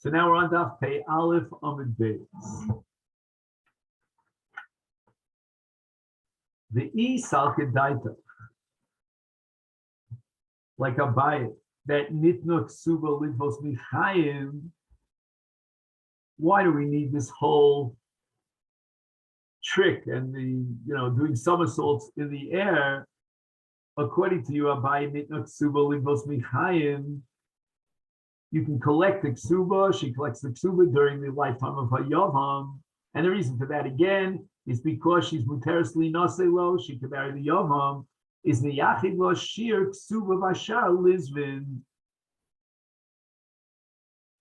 So now we're on Daf Pei Aleph Amud Beis. The Salke Daita, like a bayit, that nitnuk suba lidvos michayim. Why do we need this whole trick and the doing somersaults in the air? According to you, Abai nitnuk suba lidvos michayim. You can collect the ksuba. She collects the ksuba during the lifetime of her yavam, and the reason for that again is because she's muterisly naselo. She can marry the yavam. Is niyachid lo shir ksuba vashar lizvin.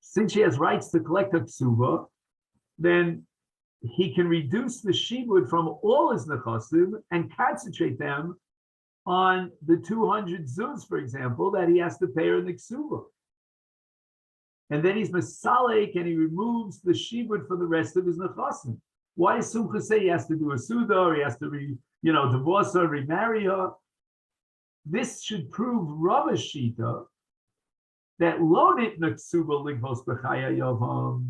Since she has rights to collect a ksuba, then he can reduce the shibud from all his nechasim and concentrate them on the 200 zuz, for example, that he has to pay her in the ksuba. And then he's masalek and he removes the shibud for the rest of his nechasim. Why does Sumcha say he has to do a suda or he has to divorce her, remarry her? This should prove Rava's shita that lo nitna ksuba ligvos b'chaya yavam.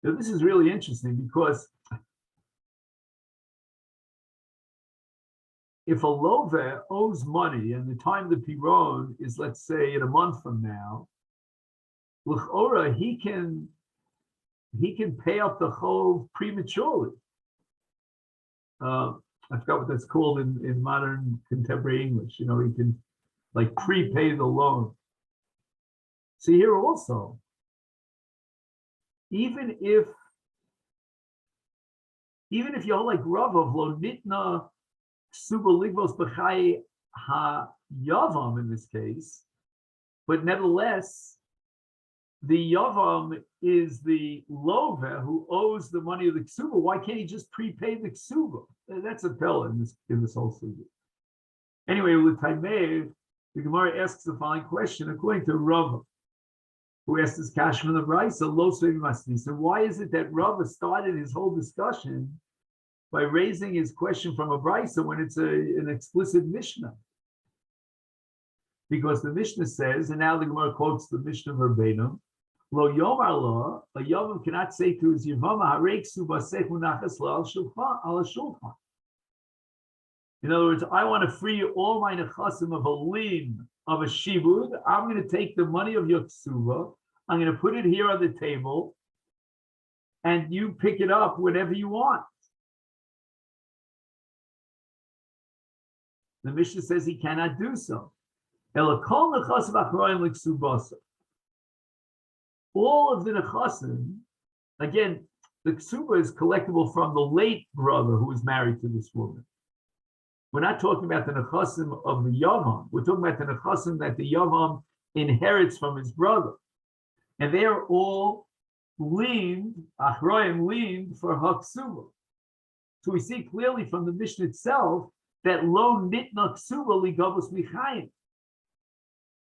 Now, this is really interesting because if a love owes money and the time the piron is, let's say, in a month from now, l'chora he can pay up the chov prematurely. I forgot what that's called in modern contemporary English. He can like prepay the loan. See here also, even if you're like Rav of lo nitna suba ligvos b'chai ha yavam in this case, but nevertheless, the yavam is the love who owes the money of the ksuba. Why can't he just prepay the ksuba? That's a pella in this whole suga. Anyway, with Taimeh, the Gemara asks the following question according to Rava, who asked this kash from the Brisa, lo svei masni. So why is it that Rava started his whole discussion by raising his question from a Brisa when it's an explicit Mishnah? Because the Mishnah says, and now the Gemara quotes the Mishnah verbatim, lo yomar lo, a yavam cannot say to his yivama, harei ksuba sechu nachas lo al shulchan. In other words, I want to free all my nechasim of a lien of a shibud. I'm going to take the money of your ksuba, I'm going to put it here on the table, and you pick it up whenever you want. The Mishnah says he cannot do so. All of the nechasim, again, the ksuba is collectible from the late brother who is married to this woman. We're not talking about the nechasim of the yavam. We're talking about the nechasim that the yavam inherits from his brother. And they are all leaned, achroim leaned for haksuba. So we see clearly from the Mishnah itself that lo nitna ksuba ligavos michayim,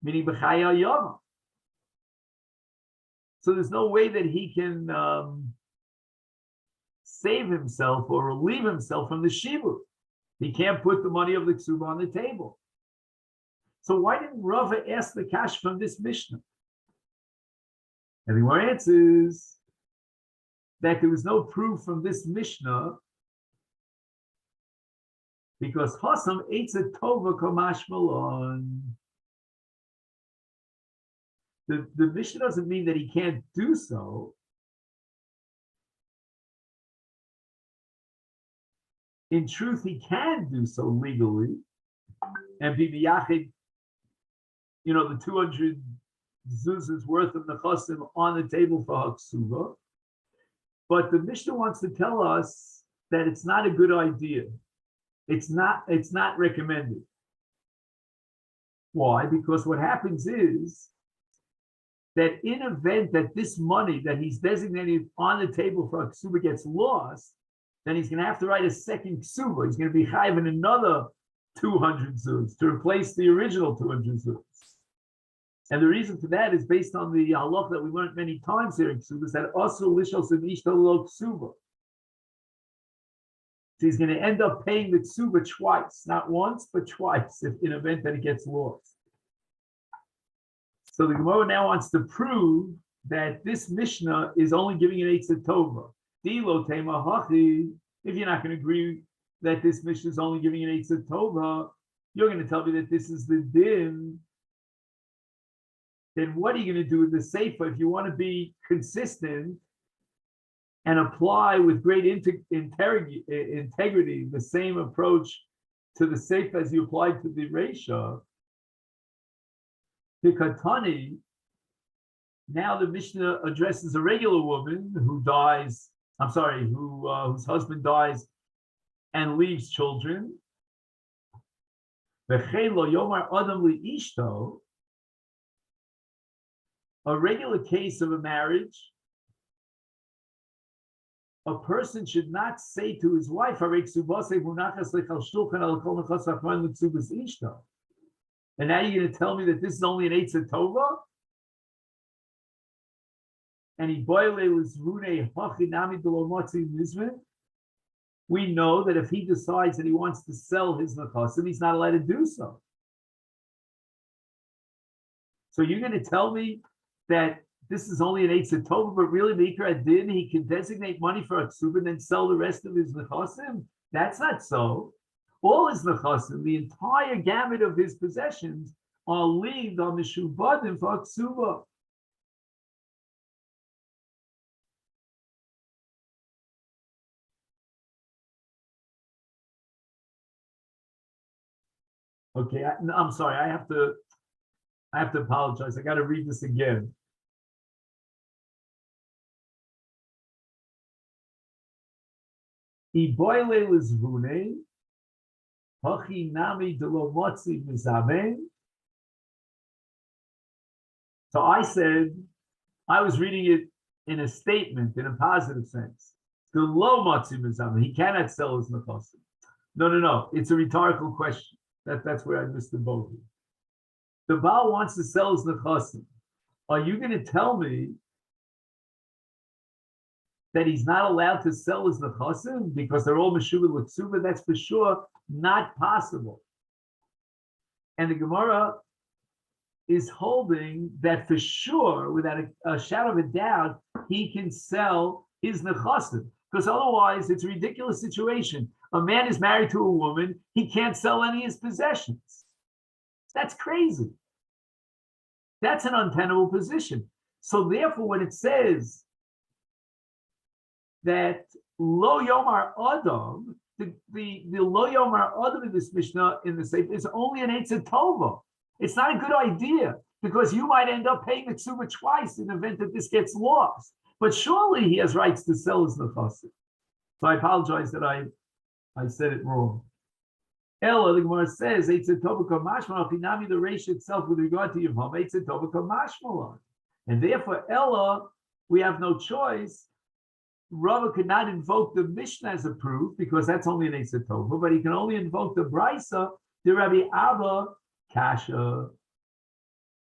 meaning b'chaya yavam. So there's no way that he can save himself or relieve himself from the shibud. He can't put the money of the ksuba on the table. So why didn't Rava ask the kash from this Mishnah? And the Gemara answers that there was no proof from this Mishnah because Hasam Eitza Tova Kamash Malon. The Mishnah doesn't mean that he can't do so. In truth, he can do so legally and be miyachid, the 200 zuzas worth of nechasim on the table for haksuva. But the Mishnah wants to tell us that it's not a good idea. It's not recommended. Why? Because what happens is that in event that this money that he's designated on the table for haksuva gets lost, then he's going to have to write a second ksuba. He's going to be chayiv in another 200 zuz to replace the original 200 zuz. And the reason for that is based on the halach that we learned many times here in Ksubas, that also lishos and ishto lo ksuba. So he's going to end up paying the ksuba twice, not once, but twice, if in event that it gets lost. So the Gemara now wants to prove that this Mishnah is only giving an Eitzah Tova. If you're not going to agree that this Mishnah is only giving an Eitzah Tova, you're going to tell me that this is the din. Then what are you going to do with the Seifa if you want to be consistent and apply with great integrity the same approach to the Seifa as you applied to the Reisha? The Katani, now the Mishnah addresses a regular woman who dies, whose husband dies and leaves children. A regular case of a marriage, a person should not say to his wife, and now you're going to tell me that this is only an Eitzah Tova? And we know that if he decides that he wants to sell his nechasim, he's not allowed to do so. So you're going to tell me that this is only an Eitzah Tova, but really the Ikar Adin, he can designate money for a ksuba and then sell the rest of his nechasim? That's not so. All his nechasim, the entire gamut of his possessions, are leaned on the shubadim for a ksuba. Okay, I'm sorry. I have to apologize. I got to read this again. So I said, I was reading it in a statement, in a positive sense. The low matzi mizame, he cannot sell his nechasim. No. It's a rhetorical question. That's where I missed the boat. The Baal wants to sell his nechasim. Are you going to tell me that he's not allowed to sell his nechasim because they're all meshuvah l'ksuba? That's for sure not possible. And the Gemara is holding that for sure, without a shadow of a doubt, he can sell his nechasim, because otherwise it's a ridiculous situation. A man is married to a woman, he can't sell any of his possessions. That's crazy. That's an untenable position. So therefore, when it says that lo yomar adam, the lo yomar adam in this Mishnah in the Sefer is only an Eitzah Tova. It's not a good idea because you might end up paying the ksuba twice in the event that this gets lost. But surely he has rights to sell his nechasim. So I apologize that I said it wrong. Ella, the Gemara says, Eitzah Tova kamashmalon, Chinami, the Reish itself with regard to Yevham, Eitzah Tova kamashmalon. And therefore, Ella, we have no choice. Rava could not invoke the Mishnah as a proof because that's only an Eitzah Tova, but he can only invoke the Brisa, the Rabbi Abba Kasha.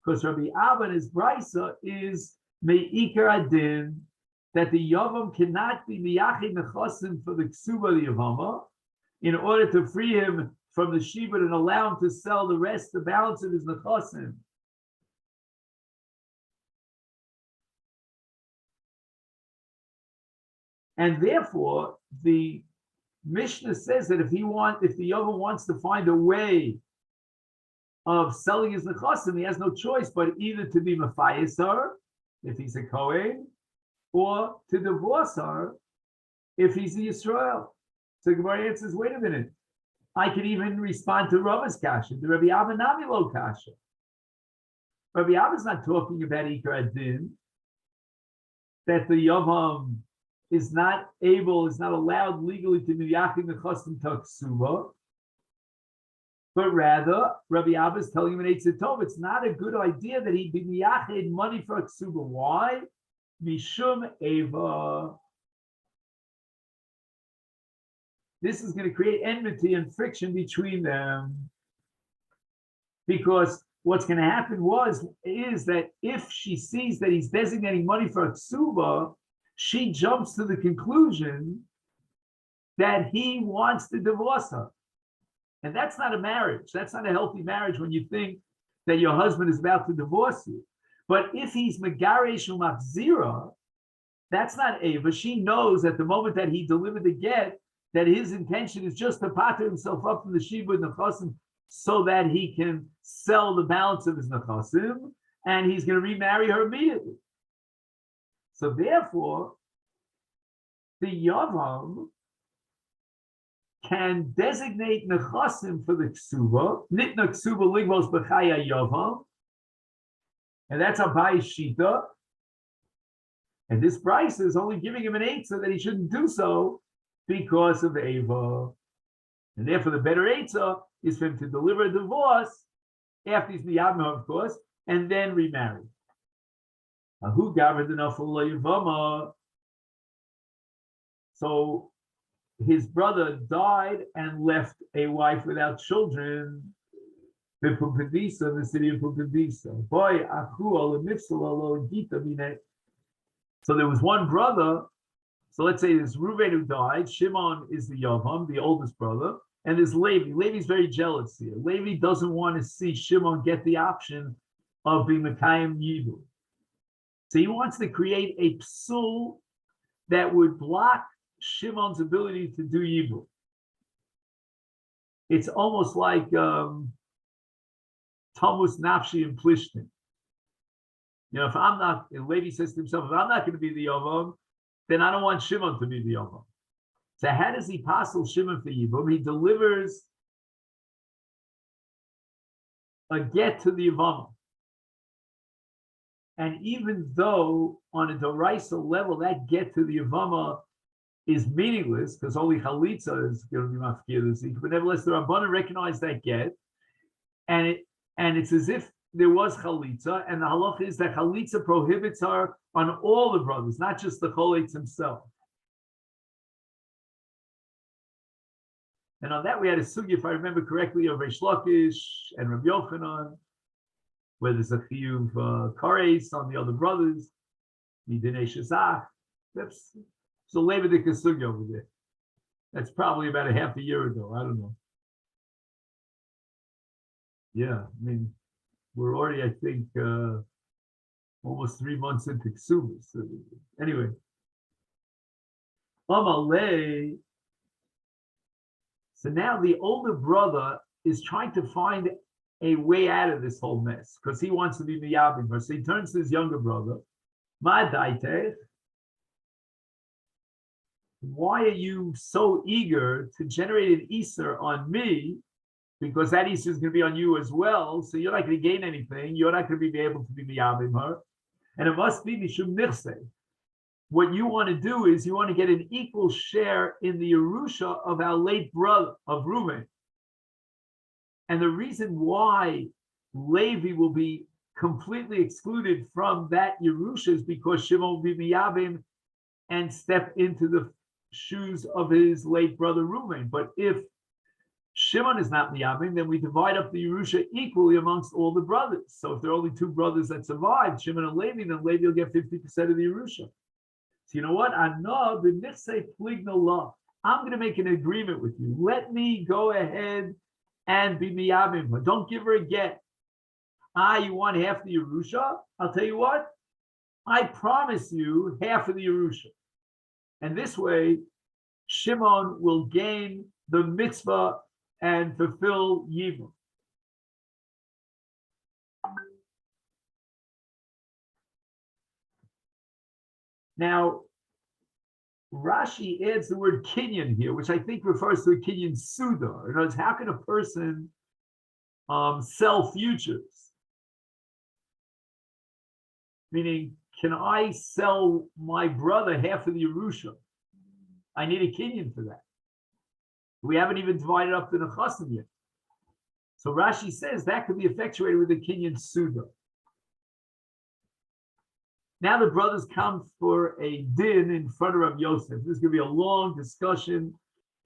Because Rabbi Abba and his Brisa is Me'ikar Adin, that the Yavam cannot be Miyachid Nechasim for the Ksuba the Yavama, in order to free him from the Shibud and allow him to sell the rest, the balance of his Nechasim. And therefore, the Mishnah says that if the Yavam wants to find a way of selling his nechasim, he has no choice but either to be mafayisar, if he's a Kohen, or to divorce her if he's a Yisrael. So Gemara answers, wait a minute, I could even respond to Rava's kasha, the Rabbi Abba Nami lo kasha. Rabbi Abba's not talking about Ikar Adin, that the Yavam is not allowed legally to be Yachid Nechasim Taksuba, but rather, Rabbi Abba is telling him in Eitzah Tov, it's not a good idea that he be Yachid money for a Ksuba. Why? Mishum Eva. This is going to create enmity and friction between them, because what's going to happen is that if she sees that he's designating money for a ksuba, she jumps to the conclusion that he wants to divorce her. And that's not a marriage. That's not a healthy marriage when you think that your husband is about to divorce you. But if he's megaresh umachzira, that's not Ava. She knows at the moment that he delivered the get that his intention is just to pater himself up from the shibud nechasim so that he can sell the balance of his nechasim, and he's going to remarry her immediately. So therefore, the yavam can designate nechasim for the ksuba, nitna ksuba ligvos b'chaya yavam, and that's Abayi's shita. And this price is only giving him an eitzah that he shouldn't do so because of Ava. And therefore, the better eitzah is for him to deliver a divorce after he's miyabim, of course, and then remarry. Who gathered enough for Yavama? So his brother died and left a wife without children. The city of Pumbedisa. Boy, so there was one brother. So let's say there's Reuven who died. Shimon is the Yavam, the oldest brother, and there's Levi. Levi's very jealous here. Levi doesn't want to see Shimon get the option of being Mekayim Yibu. So he wants to create a psul that would block Shimon's ability to do Yibu. It's almost like Tamus Nafshi and Plishtin. You know, if I'm not, and Levi says to himself, if I'm not going to be the Yavam, then I don't want Shimon to be the Yavam. So how does he passel Shimon for Yibum? He delivers a get to the Yavam. And even though on a Doraisa level, that get to the Yavama is meaningless, because only Chalitza is going to be mafkir, but nevertheless, the Rabbanan recognize that get, and it's as if there was Chalitza, and the halacha is that Chalitza prohibits her on all the brothers, not just the Choletz himself. And on that, we had a sugi, if I remember correctly, of Reish Lakish and Rabbi Yochanan, where there's a few kares on the other brothers, Midinei Shazach. There's a Levitic sugi over there. That's probably about a half a year ago. I don't know. Yeah, I mean, we're already, I think, almost 3 months into Ksubas. So anyway, Amalei. So now the older brother is trying to find a way out of this whole mess because he wants to be miyabim. So he turns to his younger brother, Ma daitech, why are you so eager to generate an Easter on me? Because that Easter is going to be on you as well. So you're not going to gain anything. You're not going to be able to be miyabim her. And it must be mishum nichse. What you want to do is you want to get an equal share in the Yerusha of our late brother, of Reuven. And the reason why Levi will be completely excluded from that Yerusha is because Shimon will be miyabim and step into the shoes of his late brother Reuven. But if Shimon is not miyabim, then we divide up the Yerusha equally amongst all the brothers. So if there are only two brothers that survived, Shimon and Levi, then Levi will get 50% of the Yerusha. So you know what? I'm going to make an agreement with you. Let me go ahead and be miyabim. Don't give her a get. You want half the Yerusha? I'll tell you what. I promise you half of the Yerusha. And this way, Shimon will gain the mitzvah and fulfill Yibum. Now, Rashi adds the word kinyan here, which I think refers to a kinyan suda. In other words, how can a person sell futures? Meaning, can I sell my brother half of the Yerusha? I need a kinyan for that. We haven't even divided up the nechasim yet. So Rashi says that could be effectuated with a kinyan suda. Now the brothers come for a din in front of Rabbi Yosef. This is going to be a long discussion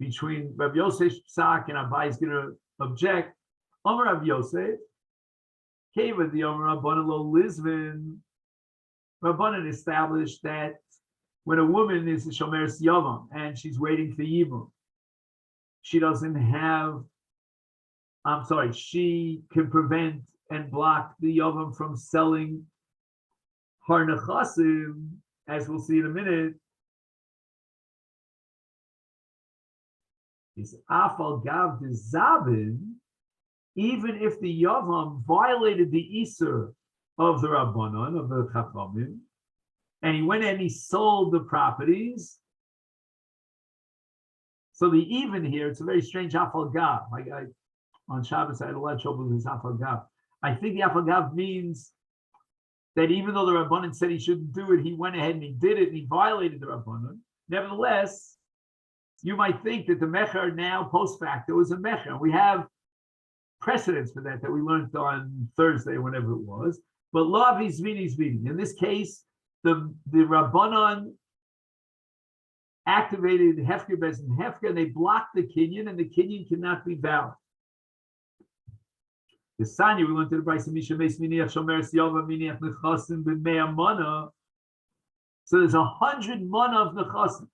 between Rabbi Yosef's psak and Abai is going to object. Amar Rabbi Yosef, Keva the Omer Rabbanan Lo Lisbon. Rabbanan established that when a woman is a Shomeres Yavam and she's waiting for Yibum, she doesn't have, she can prevent and block the Yavam from selling her Nechasim, as we'll see in a minute. Is Afal Gav de Zabin, even if the Yavam violated the Isur of the Rabbanon, of the Chachamim, and he went and he sold the properties. So the even here, it's a very strange Afal Gav. On Shabbos, I had a lot of trouble with this Afal Gav. I think the Afal Gav means that even though the Rabbanon said he shouldn't do it, he went ahead and he did it, and he violated the Rabbanon. Nevertheless, you might think that the Mecher now, post facto, is a Mecher. We have precedents for that we learned on Thursday, whenever it was. But Lo Avizvini Zvini. In this case, the Rabbanon activated Hefker Bez and Hefker, and they blocked the Kinyan, and the Kinyan cannot be valid. The Sanya, we learned to the Bryce Misha Mes Miniach Shomer Siyova Miniach Nechasim B'Mea Mana. So there's 100 mana of Nechasim.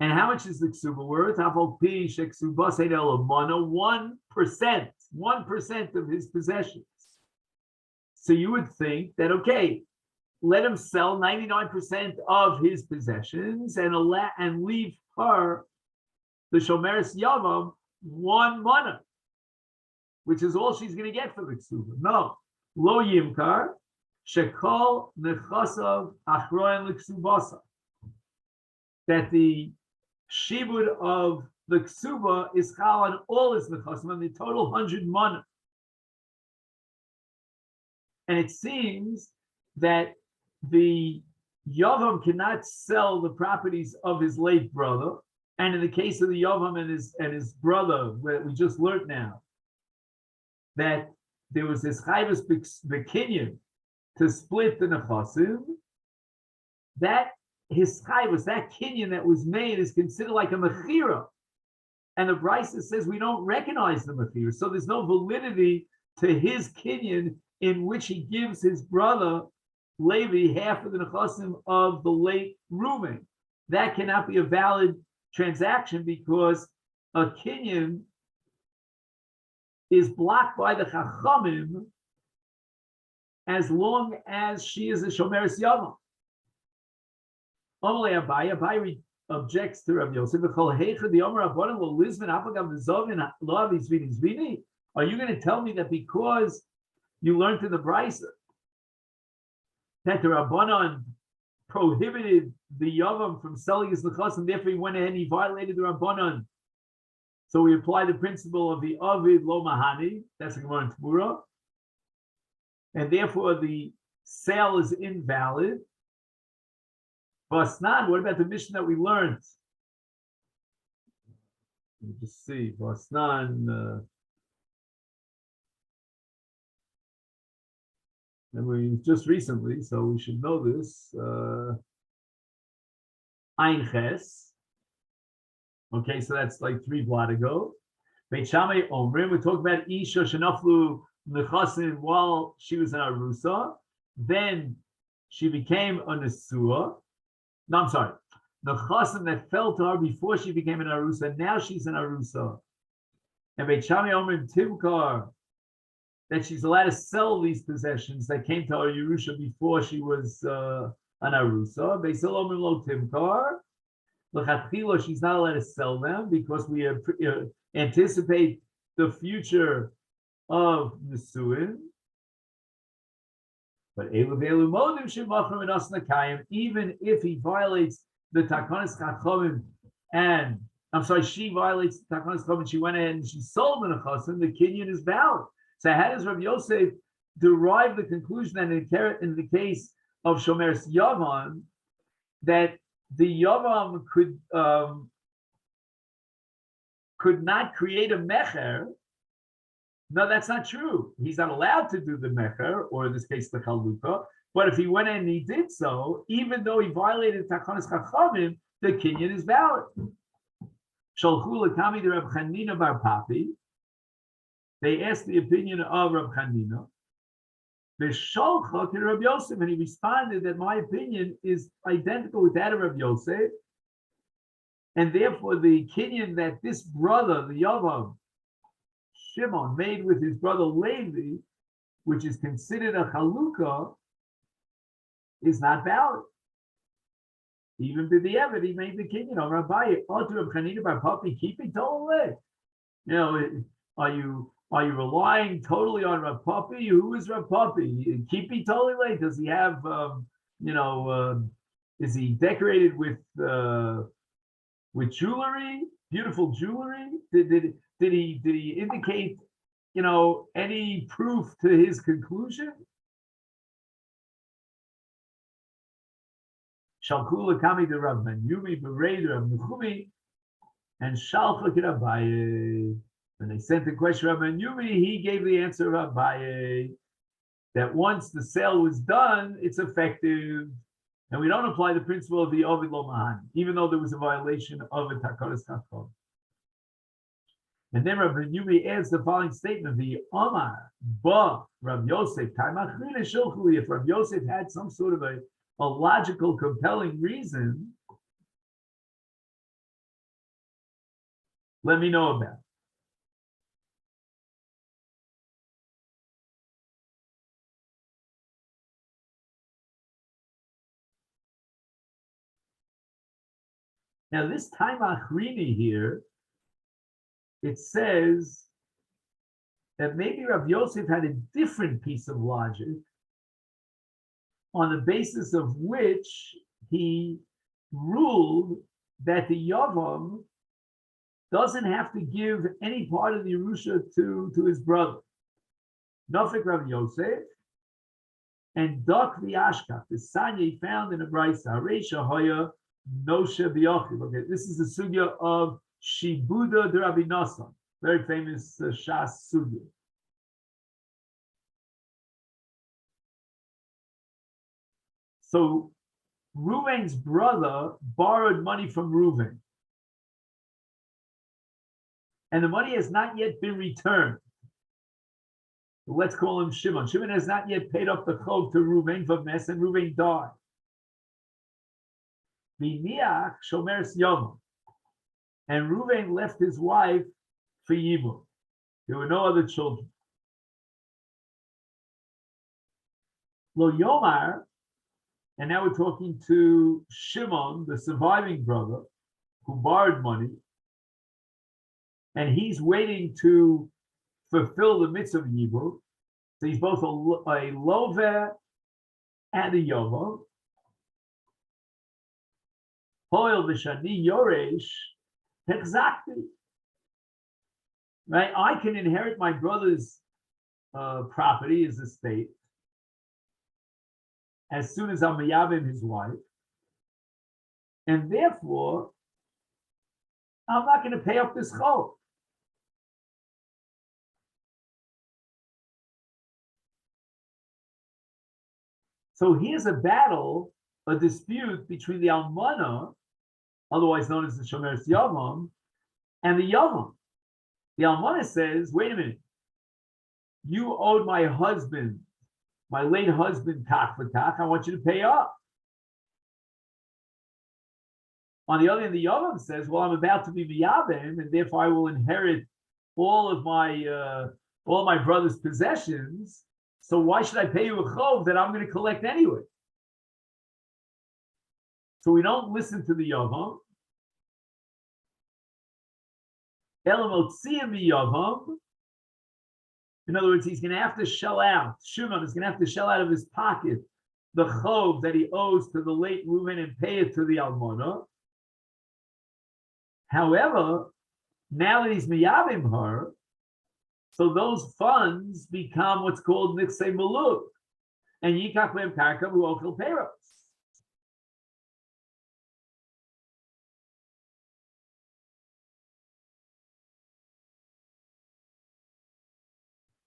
And how much is the Ksuba worth? Aval Pi Sheksuba Seidel Mana, 1% of his possessions. So you would think that, okay, let him sell 99% of his possessions and leave her, the Shomeres Yavam, 1 mana, which is all she's going to get for the Ksuba. No. Lo Yimkar, Shekol Nechasav Achroen L'Ksubasa. That the Shibud of the Ksuba is chal on all his Nechasim, and the total 100 mana. And it seems that the Yavam cannot sell the properties of his late brother. And in the case of the Yavam and his brother, where we just learned now, that there was this chayvus bekinyan to split the nechasim, that his chayvus, that kinyan that was made, is considered like a mechira. And the Brisa says we don't recognize the mechira. So there's no validity to his kinyan in which he gives his brother Levi half of the nechasim of the late Reuben. That cannot be a valid transaction because a kinyan is blocked by the Chachamim as long as she is a Shomeres Yavam. Only Abai objects to Rabbi Yosef. Are you going to tell me that because you learned in the Brisa that the Rabbanon prohibited the Yavam from selling his Nechas, and therefore he went ahead and he violated the Rabbanon? So we apply the principle of the Avid Lo Mahani, that's the Gemara in Tmura, and therefore the sale is invalid. Vasnan, what about the mission that we learned? Let me just see. Vasnan, and we just recently, so we should know this. Ein Ches. Okay, so that's like 3 blot ago. Beit Shammai Omrim, we talked about Isha Shenaflu Nechasim while she was in Arusa. Then she became a Nesua. No, I'm sorry. Nechasim that fell to her before she became an Arusa. Now she's an Arusa. And Beit Shammai Omrim Timkar, that she's allowed to sell these possessions that came to her Yerusha before she was an Arusa. Beit Hillel Omrim Lo Timkar. L'chatchila, she's not allowed to sell them because we anticipate the future of Nesuin. But even if he violates the Takanas Chachamim, and she violates the Takanas Chachamim, she went ahead and she sold the Nechasim, the Kinyan is valid. So how does Rabbi Yosef derive the conclusion that in the case of Shomeres Yavam, that the Yavam could not create a mecher? No, that's not true. He's not allowed to do the mecher, or in this case, the chalukah. But if he went in and he did so, even though he violated Takanas Chachamim, the Kinyan is valid. Shalchu lekami de Reb Chanina bar Papi. They asked the opinion of Reb Chanina. V'sholcha to Rabbi Yosef, and he responded that my opinion is identical with that of Rabbi Yosef, and therefore the kinyan that this brother, the Yavam, Shimon, made with his brother Levi, which is considered a chalukah, is not valid. Even to the Eved, he made the kinyan of Rabbi. Keep it totally. You know, are you relying totally on Rav Papi? Who is Rav Papi? Kipi totally? Does he have is he decorated with jewelry, beautiful jewelry? Did he indicate, any proof to his conclusion? Shalkula kami de Rav Yumi b'rei Rav Nechumi and Shalcha Abaye. When they sent the question to Rav Yumi, he gave the answer of Abaye that once the sale was done, it's effective, and we don't apply the principle of the Ovid Lo Mahan, even though there was a violation of a Takaras Takon. And then Rav Yumi adds the following statement: the Omar Ba Rav Yosef Taimachrina Shilchuli. If Rav Yosef had some sort of a logical, compelling reason, let me know about it. Now, this time Achrini here, it says that maybe Rav Yosef had a different piece of logic on the basis of which he ruled that the Yavam doesn't have to give any part of the Yerusha to his brother. Nafik Rav Yosef and Dak V'Ashkaf, the Sanya found in a Brisa, Reisha Hoya Noshe B'Yochim. Okay, this is the sugya of Shibuda de Rabbi Nassan, very famous Shas sugya. So Reuven's brother borrowed money from Reuven, and the money has not yet been returned. Let's call him Shimon. Shimon has not yet paid up the chov to Reuven for mess, and Reuven died. V'niach shomers Yom, and Reuven left his wife for Yibum. There were no other children. Lo Yomar, and now we're talking to Shimon, the surviving brother, who borrowed money, and he's waiting to fulfill the mitzvah of Yibum. So he's both a Loveh and a Yovam. Hoil v'shani yoresh hechzakti. Right, I can inherit my brother's property, his estate, as soon as I'm miyavim his wife, and therefore I'm not going to pay up this chol. So here's a battle, a dispute between the almana, otherwise known as the shomer's yavam, and the yavam. The almana says, wait a minute, you owed my husband, my late husband, tak for tak, I want you to pay up. On the other hand, the yavam says, well, I'm about to be miyavim, and therefore I will inherit all of my brother's possessions, so why should I pay you a chov that I'm going to collect anyway? So we don't listen to the yavam. In other words, he's going to have to shell out. Shimon is going to have to shell out of his pocket the chov that he owes to the late Reuven and pay it to the almana. However, now that he's miyavim her, so those funds become what's called niksei maluk, and yikach lehem karka v'ochel peros.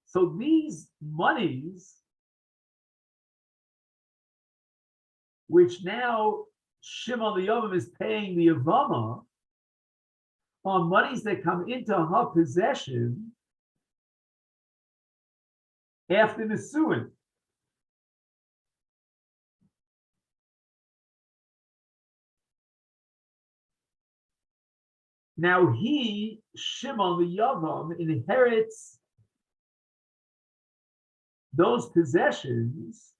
So these monies, which now Shimon the Yavam is paying the Yavama, are monies that come into her possession after Nisuin. Now he, Shimon the Yavam, inherits those possessions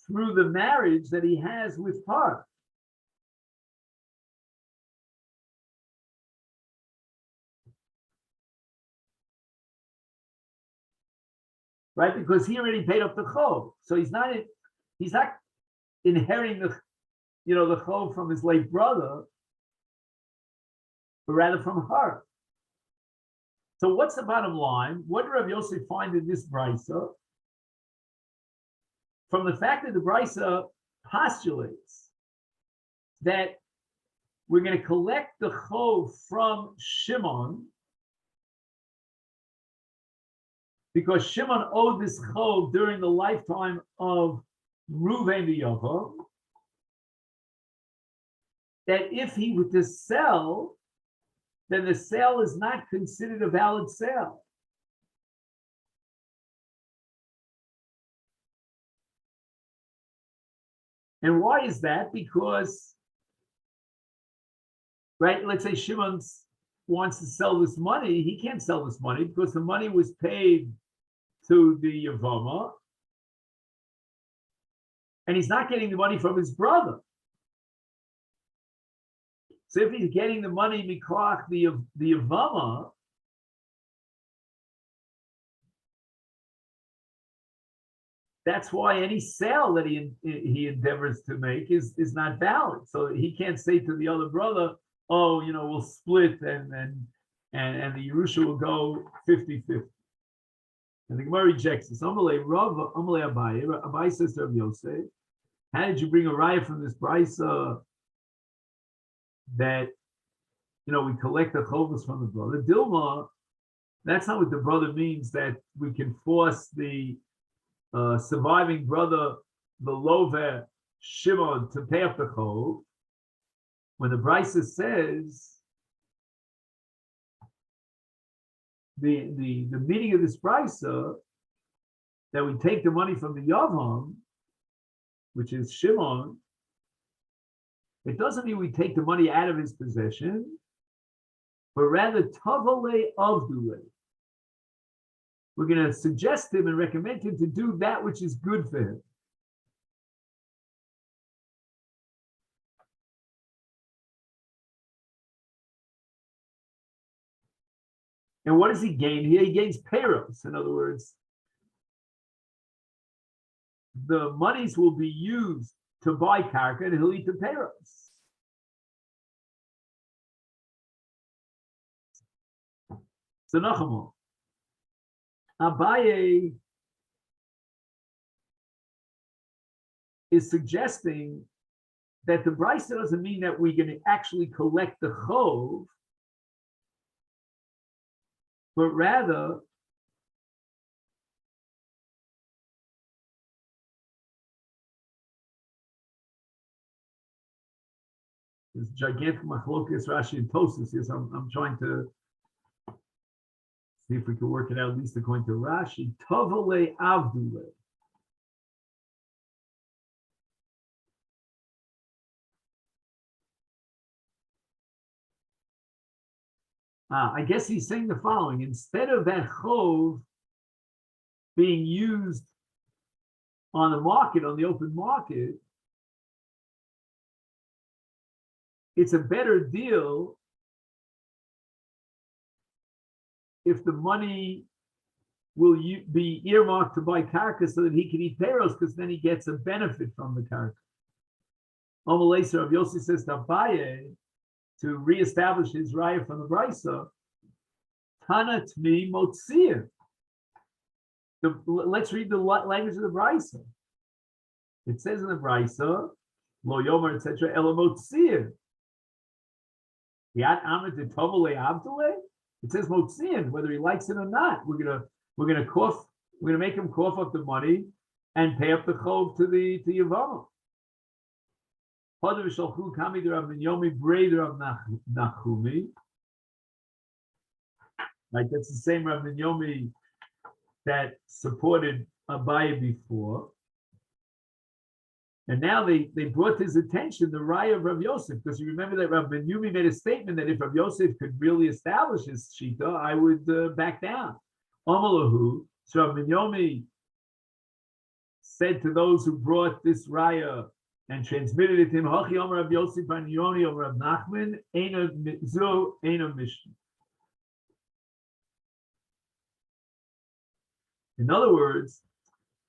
through the marriage that he has with her. Right? Because he already paid off the chov. So he's not inheriting the chov from his late brother, but rather from her. So what's the bottom line? What did Rav Yosef find in this brisa? From the fact that the brisa postulates that we're going to collect the chov from Shimon, because Shimon owed this chov during the lifetime of Reuven the Yavam, that if he were to sell, then the sale is not considered a valid sale. And why is that? Because, right, let's say Shimon wants to sell this money. He can't sell this money because the money was paid to the Yavama, and he's not getting the money from his brother. So if he's getting the money mikoach the Yavama, that's why any sale that he endeavors to make is not valid. So he can't say to the other brother, "Oh, we'll split and the Yerusha will go 50-50." And the Gemara rejects this. Amalei Abaye. Abaye says to Rav Yosef, "How did you bring a raya from this brisa that we collect the chovos from the brother? Dilma, that's not what the brother means. That we can force the surviving brother, the Lover Shimon, to pay up the chov. When the brisa says the meaning of this brisa that we take the money from the Yavam, which is Shimon, it doesn't mean we take the money out of his possession, but rather tavale avdule. We're going to suggest him and recommend him to do that which is good for him. And what does he gain here? He gains payros. In other words, the monies will be used to buy karka and he'll eat the payros. So Nachamon, Abaye is suggesting that the brisa doesn't mean that we're going to actually collect the chov, but rather this gigantic machlokas Rashi and Tosas here. So I'm trying to see if we can work it out, at least according to Rashi. Tavale avdule. I guess he's saying the following: instead of that chov being used on the market, on the open market, it's a better deal if the money will be earmarked to buy karka so that he can eat peros, because then he gets a benefit from the karka. Omalaser Rav Yossi says to Abaye, to reestablish his raya from the brisa, Tana Tmi Motzir. Let's read the language of the brisa. It says in the brisa, Lo Yomer, etc., Ela Motzir. Yat Amrit Tovale Avdule. It says Motzir, whether he likes it or not. We're gonna make him cough up the money and pay up the chov to Yavama. Like that's the same Rav Yomi that supported Abaye before. And now they brought to his attention the raya of Rav Yosef, because you remember that Rav Ben Yumi made a statement that if Rav Yosef could really establish his shita, I would back down. Amalahu, so Rav Ben Yomi said to those who brought this raya and transmitted it to him, Hachi Omer Rav Yosef and Yoni Omer Rav Nachman, Eina Zo, Eina Mishnah. In other words,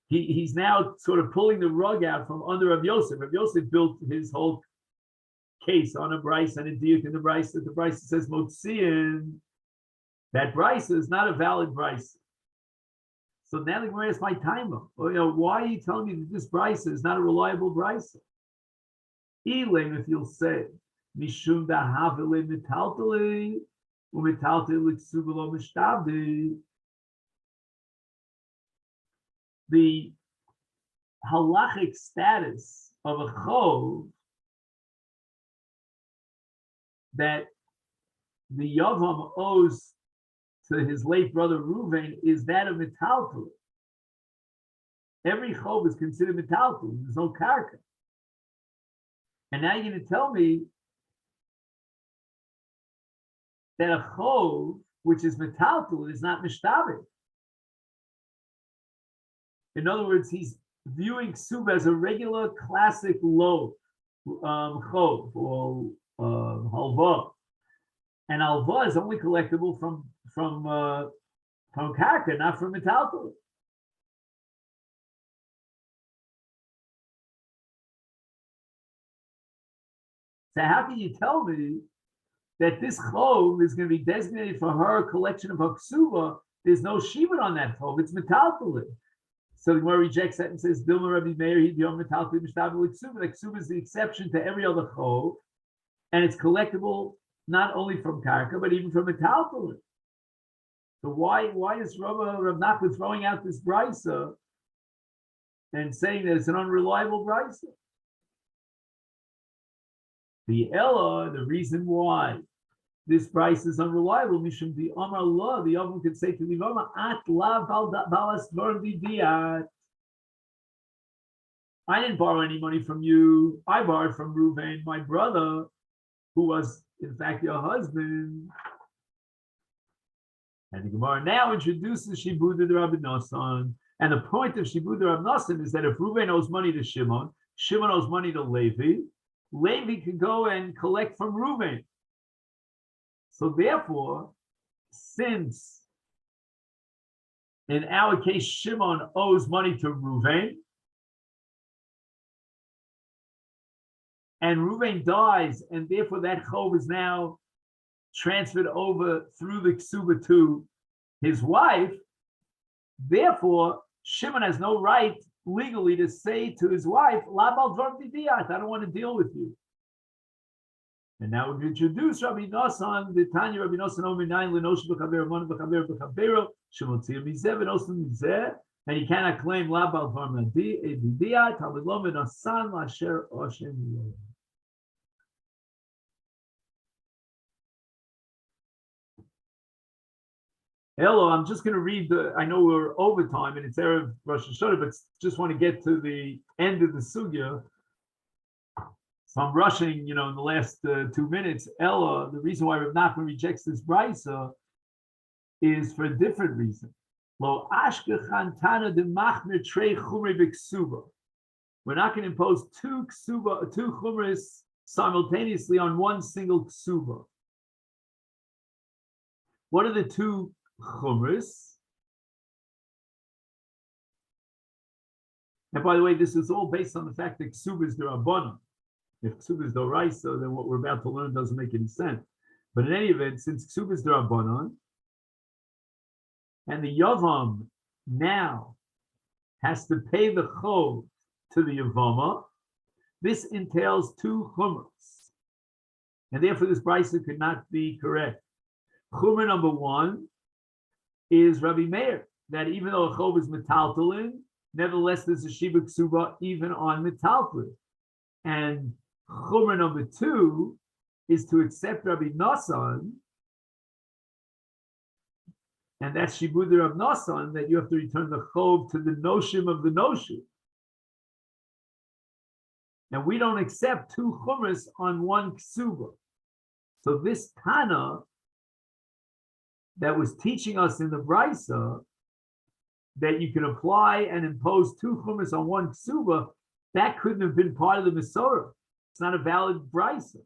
he's now sort of pulling the rug out from under Rav Yosef. Rav Yosef built his whole case on a Bryce and a diuk in the Bryce that the Bryce says Motzian. That Bryce is not a valid Bryce. So now the Gemara is my timer. Well, why are you telling me that this Bryce is not a reliable Bryce? Elaine, if you'll say, Mishum da Havile Metaltali, Umetaltali Subalo Mishtabdi. The halachic status of a chov that the Yavam owes to his late brother Reuven is that of metaltal. Every chov is considered metaltal. There's no karka. And now you're going to tell me that a chov, which is metaltal, is not mishtabed. In other words, he's viewing ksuba as a regular classic loaf, chov, or halva. And halva is only collectible from karka, not from metaltal. So how can you tell me that this chov is going to be designated for her collection of her ksuba? There's no shibud on that chov; it's metaltal. So the Gemara rejects that and says, Dilma Rabbi Meir, he'd be on metaltal mishtabel ksuba. Like ksuba is the exception to every other chov, and it's collectible not only from karka but even from metaltal. So why is Rav Nachman throwing out this brisa and saying that it's an unreliable brisa? The Ella, the reason why this price is unreliable, Mishum the Amar Allah, the Yavam could say to the Yavam, At la balas diat. I didn't borrow any money from you. I borrowed from Reuven, my brother, who was in fact your husband. And the Gemara now introduces Shibud Rabbi Nosson. And the point of Shibud Rabbi Nosson is that if Reuven owes money to Shimon, Shimon owes money to Levi, Levi can go and collect from Reuven. So therefore, since in our case Shimon owes money to Reuven, and Reuven dies, and therefore that chov is now transferred over through the ksuba to his wife, therefore Shimon has no right legally to say to his wife, Labal dvar didiat, I don't want to deal with you. And now we've introduced Rabbi Nosson, the Tanya Rabbi Nosson Omer 9, Lenosh b'chaber, Mon b'chaber b'chabero, Shemotzir mizeh, V'nosim mizeh, and he cannot claim Labal dvar didiat, Talmud lo menasan l'asher oshem lo. Hello, I'm just going to read I know we're over time and it's Erev Rosh Hashanah, but just want to get to the end of the sugya. So I'm rushing, in the last 2 minutes. Ella, the reason why Rav Nachman rejects this brisa is for a different reason. Lo ashkechan tana de machmir trei chumrei b'ksuba. We're not going to impose two chumras simultaneously on one single ksuba. What are the two chumras? And by the way, this is all based on the fact that ksuba is the rabbanon. If ksuba is the raisa, then what we're about to learn doesn't make any sense. But in any event, since ksuba is the rabbanon, and the yavam now has to pay the chov to the yavama, this entails two chumras, and therefore this brisa could not be correct. Chumra number one is Rabbi Meir, that even though a chov is metaltalin, nevertheless there's a shiva ksuba even on metaltalin. And chumra number two is to accept Rabbi Nosson, and that's shibud Rabbi Nosson, that you have to return the chov to the noshim of the noshim. and we don't accept 2 chumras on 1 ksuba. So this Tana that was teaching us in the Brisa that you can apply and impose 2 chumras on 1 ksuba, that couldn't have been part of the Masorah. It's not a valid Brisa.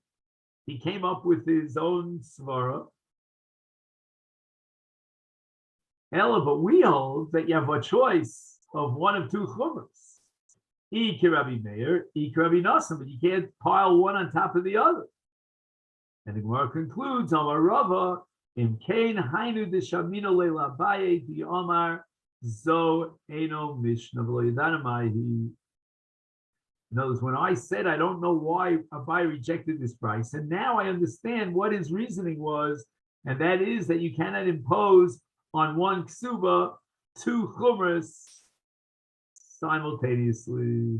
He came up with his own svara. Ella, but we hold that you have a choice of 1 of 2 chumras. Ike Rabbi Meir, Ike Rabbi Nassim, but you can't pile one on top of the other. And the Gemara concludes, Amar Rava, Im Kain Hainu de Shamino Leila Baye di Omar Zo Eno Mishnah V'Loydanamai. In other words, when I said I don't know why Abai rejected this price, and now I understand what his reasoning was, and that is that you cannot impose on 1 ksuba 2 chumras simultaneously.